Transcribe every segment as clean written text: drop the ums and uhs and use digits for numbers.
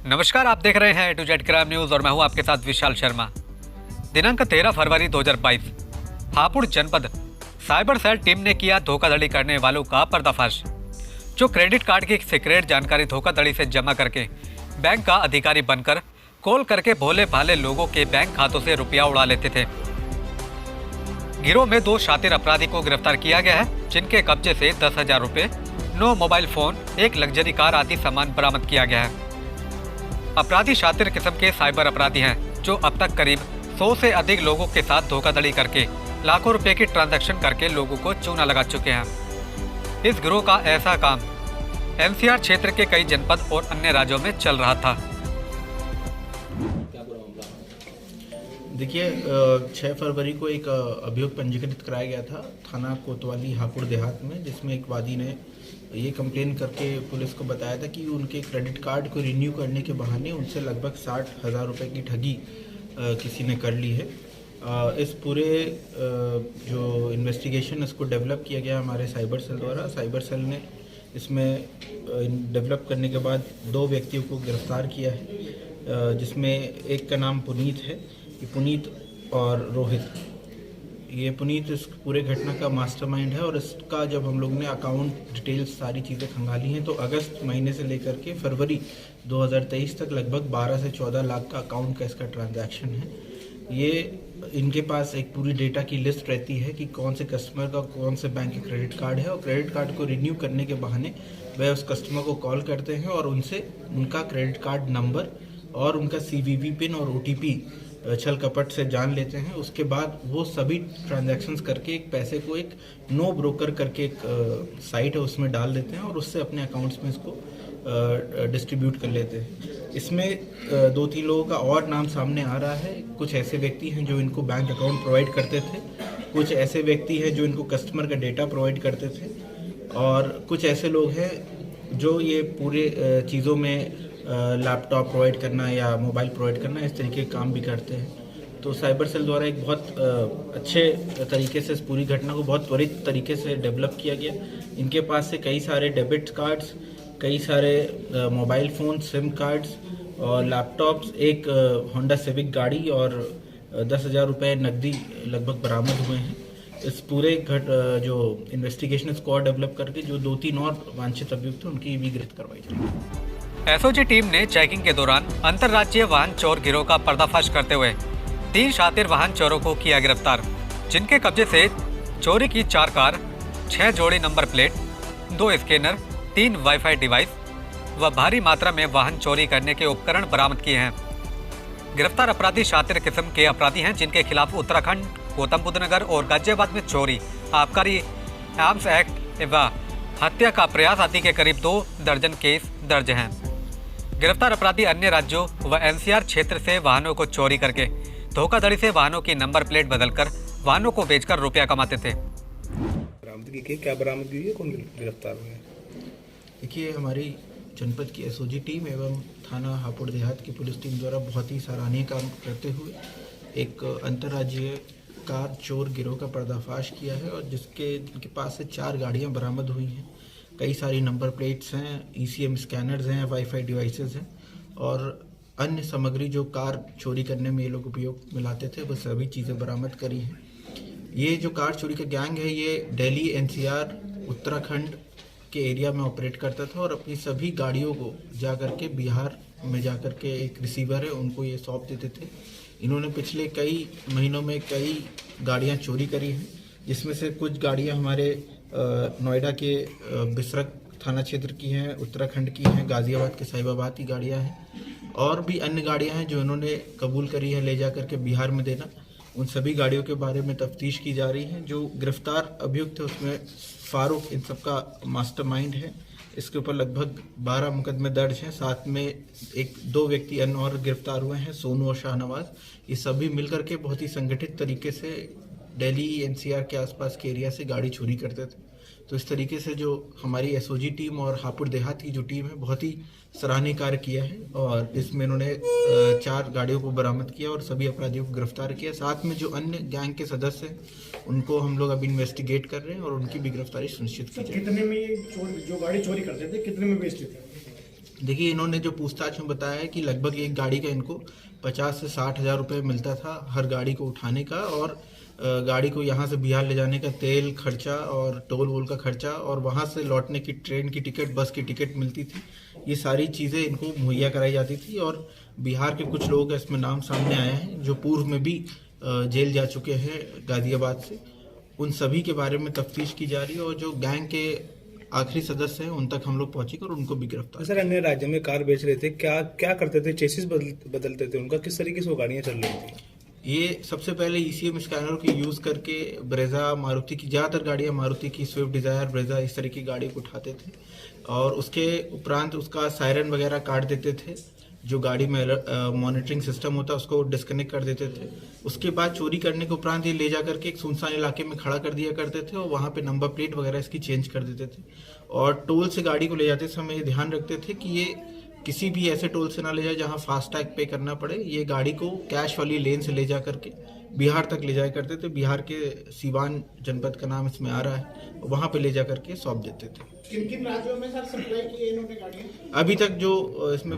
नमस्कार, आप देख रहे हैं A to Z crime news और मैं हूं आपके साथ विशाल शर्मा। दिनांक 13 फरवरी 2022 हापुड़ जनपद साइबर सेल टीम ने किया धोखाधड़ी करने वालों का पर्दाफाश। जो क्रेडिट कार्ड की सीक्रेट जानकारी धोखाधड़ी से जमा करके बैंक का अधिकारी बनकर कॉल करके भोले भाले लोगों के बैंक खातों से रुपया उड़ा लेते थे। गिरोह में 2 शातिर अपराधी को गिरफ्तार किया गया है, जिनके कब्जे से 10,000 रुपये, 9 मोबाइल फोन, 1 लग्जरी कार आदि सामान बरामद किया गया है। अपराधी शातिर किस्म के साइबर अपराधी हैं, जो अब तक करीब 100 से अधिक लोगों के साथ धोखाधड़ी करके लाखों रुपए की ट्रांजैक्शन करके लोगों को चूना लगा चुके हैं। इस गिरोह का ऐसा काम एनसीआर क्षेत्र के कई जनपद और अन्य राज्यों में चल रहा था। देखिए, 6 फरवरी को एक अभियोग पंजीकृत कराया गया था थाना कोतवाली हापुड़ देहात में, जिसमें एक वादी ने ये कंप्लेन करके पुलिस को बताया था कि उनके क्रेडिट कार्ड को रिन्यू करने के बहाने उनसे लगभग 60,000 रुपये की ठगी किसी ने कर ली है। इस पूरे जो इन्वेस्टिगेशन इसको डेवलप किया गया हमारे साइबर सेल द्वारा। साइबर सेल ने इसमें डेवलप करने के बाद 2 व्यक्तियों को गिरफ्तार किया है, जिसमें एक का नाम पुनीत है। पुनीत और रोहित, ये पुनीत इस पूरे घटना का मास्टरमाइंड है। और इसका जब हम लोग ने अकाउंट डिटेल्स सारी चीज़ें खंगाली हैं तो अगस्त महीने से लेकर के फरवरी 2023 तक लगभग 12 से 14 लाख का अकाउंट का इसका ट्रांजैक्शन है। ये इनके पास एक पूरी डेटा की लिस्ट रहती है कि कौन से कस्टमर का कौन से बैंक के क्रेडिट कार्ड है, और क्रेडिट कार्ड को रिन्यू करने के बहाने वह उस कस्टमर को कॉल करते हैं और उनसे उनका क्रेडिट कार्ड नंबर और उनका CVV पिन और OTP छल कपट से जान लेते हैं। उसके बाद वो सभी ट्रांजैक्शंस करके एक पैसे को एक नो ब्रोकर करके एक साइट है उसमें डाल देते हैं और उससे अपने अकाउंट्स में इसको डिस्ट्रीब्यूट कर लेते हैं। इसमें 2-3 लोगों का और नाम सामने आ रहा है। कुछ ऐसे व्यक्ति हैं जो इनको बैंक अकाउंट प्रोवाइड करते थे, कुछ ऐसे व्यक्ति हैं जो इनको कस्टमर का डेटा प्रोवाइड करते थे, और कुछ ऐसे लोग हैं जो ये पूरे चीज़ों में लैपटॉप प्रोवाइड करना या मोबाइल प्रोवाइड करना, इस तरीके के काम भी करते हैं। तो साइबर सेल द्वारा एक बहुत अच्छे तरीके से इस पूरी घटना को बहुत त्वरित तरीके से डेवलप किया गया। इनके पास से कई सारे डेबिट कार्ड्स, कई सारे मोबाइल फ़ोन, सिम कार्ड्स और लैपटॉप्स, एक होंडा सिविक गाड़ी और 10,000 रुपये नकदी लगभग बरामद हुए हैं। इस पूरे जो इन्वेस्टिगेशन स्क्वाड डेवलप करके जो 2-3 और वांछित अभियुक्त थे उनकी भी गिरफ्तार करवाई जाएगी। एसओजी टीम ने चेकिंग के दौरान अंतर्राज्यीय वाहन चोर गिरोह का पर्दाफाश करते हुए 3 शातिर वाहन चोरों को किया गिरफ्तार, जिनके कब्जे से चोरी की 4 कार, 6 जोड़ी number plate, 2 scanner, 3 wifi device व भारी मात्रा में वाहन चोरी करने के उपकरण बरामद किए हैं। गिरफ्तार अपराधी शातिर किस्म के अपराधी हैं, जिनके खिलाफ उत्तराखंड, गौतम बुद्ध नगर और गाजियाबाद में चोरी, आबकारी, आर्म्स एक्ट एवं हत्या का प्रयास आदि के करीब 2 दर्जन केस दर्ज हैं। गिरफ्तार अपराधी अन्य राज्यों व एनसीआर क्षेत्र से वाहनों को चोरी करके धोखाधड़ी से वाहनों की नंबर प्लेट बदलकर वाहनों को बेचकर रुपया कमाते थे। बरामदगी की क्या बरामदगी हुई है, कौन गिरफ्तार हुए हैं? देखिए, हमारी जनपद की एसओजी टीम एवं थाना हापुड़ देहात की पुलिस टीम द्वारा बहुत ही सराहनीय काम करते हुए एक अंतर्राज्यीय कार चोर गिरोह का पर्दाफाश किया है, और जिनके पास से 4 गाड़ियां बरामद हुई हैं। कई सारी नंबर प्लेट्स हैं, ECM स्कैनर्स हैं, वाईफाई डिवाइसेस हैं और अन्य सामग्री जो कार चोरी करने में ये लोग उपयोग में लाते थे, वो सभी चीज़ें बरामद करी हैं। ये जो कार चोरी का गैंग है, ये दिल्ली, NCR, उत्तराखंड के एरिया में ऑपरेट करता था और अपनी सभी गाड़ियों को जा कर के बिहार में जा कर के एक रिसीवर है उनको ये सौंप देते थे। इन्होंने पिछले कई महीनों में कई गाड़ियां चोरी करी हैं, जिसमें से कुछ गाड़ियां हमारे नोएडा के बिसरक थाना क्षेत्र की हैं, उत्तराखंड की हैं, गाजियाबाद के साहिबाबाद की गाड़ियां हैं, और भी अन्य गाड़ियां हैं जो इन्होंने कबूल करी है ले जा कर के बिहार में देना। उन सभी गाड़ियों के बारे में तफ्तीश की जा रही है। जो गिरफ्तार अभियुक्त है उसमें फारूक इन सब का मास्टरमाइंड है। इसके ऊपर लगभग 12 मुकदमे दर्ज हैं। साथ में 1-2 व्यक्ति अन्य और गिरफ्तार हुए हैं, सोनू और शाहनवाज। ये सभी मिलकर के बहुत ही संगठित तरीके से दिल्ली, NCR के आसपास के एरिया से गाड़ी चोरी करते थे। तो इस तरीके से जो हमारी एसओजी टीम और हापुड़ देहात की जो टीम है बहुत ही सराहनीय कार्य किया है, और इसमें इन्होंने 4 गाड़ियों को बरामद किया और सभी अपराधियों को गिरफ्तार किया। साथ में जो अन्य गैंग के सदस्य हैं उनको हम लोग अभी इन्वेस्टिगेट कर रहे हैं और उनकी भी गिरफ्तारी सुनिश्चित की जाए। कितने में ये जो गाड़ी चोरी करते थे कितने में बेचते थे? देखिए, इन्होंने जो पूछताछ में बताया है कि लगभग एक गाड़ी का इनको 50 से 60 हज़ार रुपये मिलता था हर गाड़ी को उठाने का, और गाड़ी को यहाँ से बिहार ले जाने का तेल खर्चा और टोल वोल का खर्चा, और वहाँ से लौटने की ट्रेन की टिकट, बस की टिकट मिलती थी। ये सारी चीज़ें इनको मुहैया कराई जाती थी। और बिहार के कुछ लोगों का इसमें नाम सामने आया है जो पूर्व में भी जेल जा चुके हैं गाज़ियाबाद से। उन सभी के बारे में तफ्तीश की जा रही है, और जो गैंग के आखिरी सदस्य हैं उन तक हम लोग पहुंचे और उनको भी गिरफ्तार। सर, अन्य राज्य में कार बेच रहे थे, क्या क्या करते थे? चेसिस बदलते थे उनका? किस तरीके से वो गाड़ियाँ चल रही थी? ये सबसे पहले ECM स्कैनर की यूज़ करके ब्रेजा, मारुति की ज़्यादातर गाड़ियाँ, मारुति की स्विफ्ट डिज़ायर, ब्रेजा, इस तरह की गाड़ी को उठाते थे, और उसके उपरांत उसका सायरन वगैरह काट देते थे। जो गाड़ी में मॉनिटरिंग सिस्टम होता है उसको डिस्कनेक्ट कर देते थे। उसके बाद चोरी करने के उपरांत ये ले जा करके एक सुनसान इलाके में खड़ा कर दिया करते थे, और वहाँ पे नंबर प्लेट वगैरह इसकी चेंज कर देते थे। और टोल से गाड़ी को ले जाते समय ये ध्यान रखते थे कि ये किसी भी ऐसे टोल से ना ले जाए जहाँ फास्टैग पे करना पड़े। ये गाड़ी को कैश वाली लेन से ले जा करके बिहार तक ले जाया करते थे। बिहार के सीवान जनपद का नाम इसमें आ रहा है, वहाँ पे ले जा करके सौंप देते थे। किन किन राज्यों में सर सप्लाई की इन्होंने गाड़ियाँ? अभी तक जो इसमें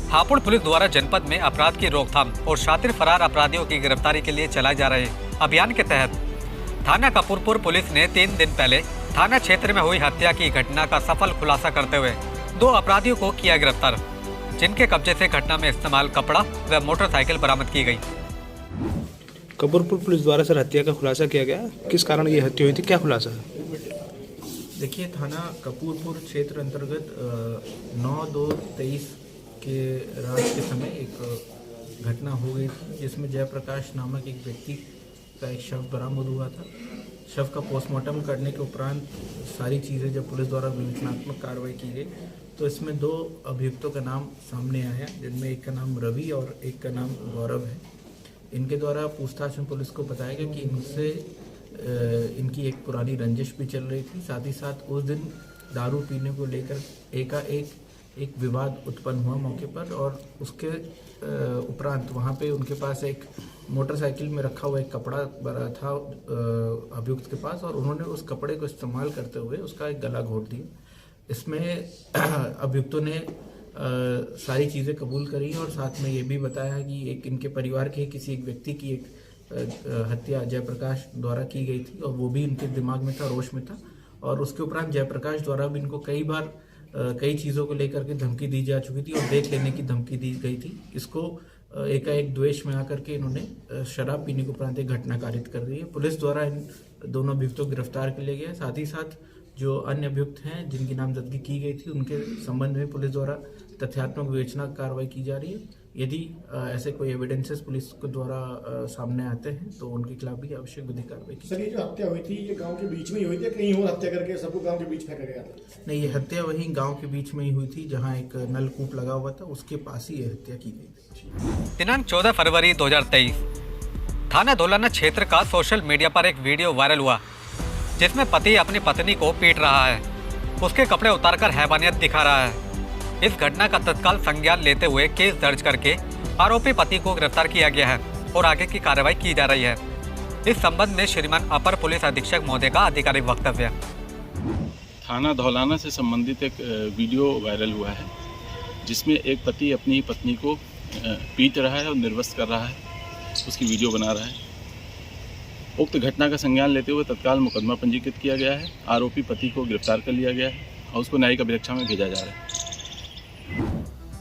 हापुड़ पुलिस द्वारा जनपद में अपराध की रोकथाम और शातिर फरार अपराधियों की गिरफ्तारी के लिए चलाए जा रहे अभियान के तहत थाना कपूरपुर पुलिस ने 3 दिन पहले थाना क्षेत्र में हुई हत्या की घटना का सफल खुलासा करते हुए 2 अपराधियों को किया गिरफ्तार, जिनके कब्जे से घटना में इस्तेमाल कपड़ा व मोटरसाइकिल बरामद की गई। कपूरपुर पुलिस द्वारा सर हत्या का खुलासा किया गया, किस कारण ये हत्या हुई थी, क्या खुलासा है? देखिए, थाना कपूरपुर क्षेत्र अंतर्गत 9/2/23 के रात के समय एक घटना हो गई थी, जिसमें जयप्रकाश नामक एक व्यक्ति का एक शव बरामद हुआ था। शव का पोस्टमार्टम करने के उपरांत सारी चीज़ें जब पुलिस द्वारा विवेचनात्मक कार्रवाई की गई तो इसमें 2 अभियुक्तों का नाम सामने आया, जिनमें एक का नाम रवि और एक का नाम गौरव है। इनके द्वारा पूछताछ में पुलिस को बताया गया कि इनसे इनकी एक पुरानी रंजिश भी चल रही थी। साथ ही साथ उस दिन दारू पीने को लेकर एक विवाद उत्पन्न हुआ मौके पर, और उसके उपरांत वहाँ पे उनके पास एक मोटरसाइकिल में रखा हुआ एक कपड़ा बरा था अभियुक्त के पास, और उन्होंने उस कपड़े को इस्तेमाल करते हुए उसका एक गला घोट दिया। इसमें अभियुक्तों ने सारी चीज़ें कबूल करी, और साथ में ये भी बताया कि एक इनके परिवार के किसी एक व्यक्ति की एक हत्या जयप्रकाश द्वारा की गई थी, और वो भी इनके दिमाग में था, रोश में था। और उसके उपरांत जयप्रकाश द्वारा भी इनको कई बार कई चीज़ों को लेकर के धमकी दी जा चुकी थी और देख लेने की धमकी दी गई थी। इसको एकाएक द्वेष में आकर के इन्होंने शराब पीने के उपरांत एक घटना कारित कर दी है। पुलिस द्वारा इन दोनों अभियुक्तों को गिरफ्तार कर लिया गया है। साथ ही साथ जो अन्य अभियुक्त हैं जिनकी नामजदगी की गई थी, उनके संबंध में पुलिस द्वारा तथ्यात्मक विवेचना कार्रवाई की जा रही है। यदि ऐसे कोई एविडेंसेस पुलिस के द्वारा सामने आते हैं तो उनके खिलाफ भी आवश्यक विधिक कार्रवाई की। सर, ये जो हत्या हुई थी ये गांव के बीच में ही हुई थी, कहीं और हत्या करके सबको गांव के बीच फेंका गया था? नहीं, ये हत्या वहीं गांव के बीच में ही हुई थी, जहां एक नलकूप लगा हुआ था, उसके पास ही ये हत्या की गई थी। दिनांक 14 फरवरी 2023 थाना धौलाना क्षेत्र का सोशल मीडिया पर एक वीडियो वायरल हुआ, जिसमें पति अपनी पत्नी को पीट रहा है, उसके कपड़े उतारकर हैवानियत दिखा रहा है। इस घटना का तत्काल संज्ञान लेते हुए केस दर्ज करके आरोपी पति को गिरफ्तार किया गया है और आगे की कार्रवाई की जा रही है। इस संबंध में श्रीमान अपर पुलिस अधीक्षक महोदय का आधिकारिक वक्तव्य। थाना धौलाना से संबंधित एक वीडियो वायरल हुआ है, जिसमें एक पति अपनी पत्नी को पीट रहा है और निर्वस्त्र कर रहा है, उसकी वीडियो बना रहा है। उक्त घटना का संज्ञान लेते हुए तत्काल मुकदमा पंजीकृत किया गया है। आरोपी पति को गिरफ्तार कर लिया गया है और उसको न्यायिक अभिरक्षा में भेजा जा रहा है।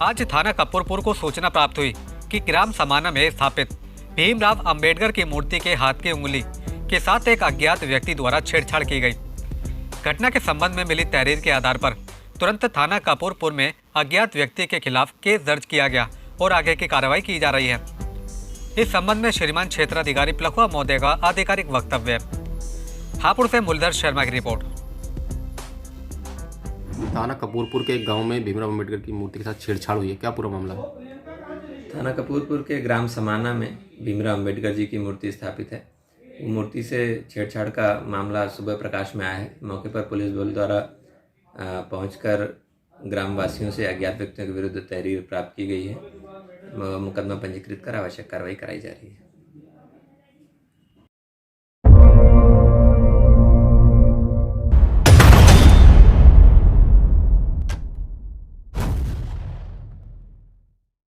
आज थाना कपूरपुर को सूचना प्राप्त हुई कि ग्राम समाना में स्थापित भीमराव अंबेडकर की मूर्ति के हाथ की उंगली के साथ एक अज्ञात व्यक्ति द्वारा छेड़छाड़ की गई। घटना के संबंध में मिली तहरीर के आधार पर तुरंत थाना कपूरपुर में अज्ञात व्यक्ति के खिलाफ केस दर्ज किया गया और आगे की कार्रवाई की जा रही है। इस संबंध में श्रीमान क्षेत्राधिकारी प्लखुआ महोदय का आधिकारिक वक्तव्य। हापुड़ से मुरलीधर शर्मा की रिपोर्ट। थाना कपूरपुर के एक गांव में भीमराव अंबेडकर की मूर्ति के साथ छेड़छाड़ हुई है, क्या पूरा मामला है? थाना कपूरपुर के ग्राम समाना में भीमराव अंबेडकर जी की मूर्ति स्थापित है। वो मूर्ति से छेड़छाड़ का मामला सुबह प्रकाश में आया है। मौके पर पुलिस बल द्वारा पहुंचकर ग्रामवासियों से अज्ञात व्यक्तियों के विरुद्ध तहरीर प्राप्त की गई है। मुकदमा पंजीकृत कर आवश्यक कार्रवाई कराई जा रही है।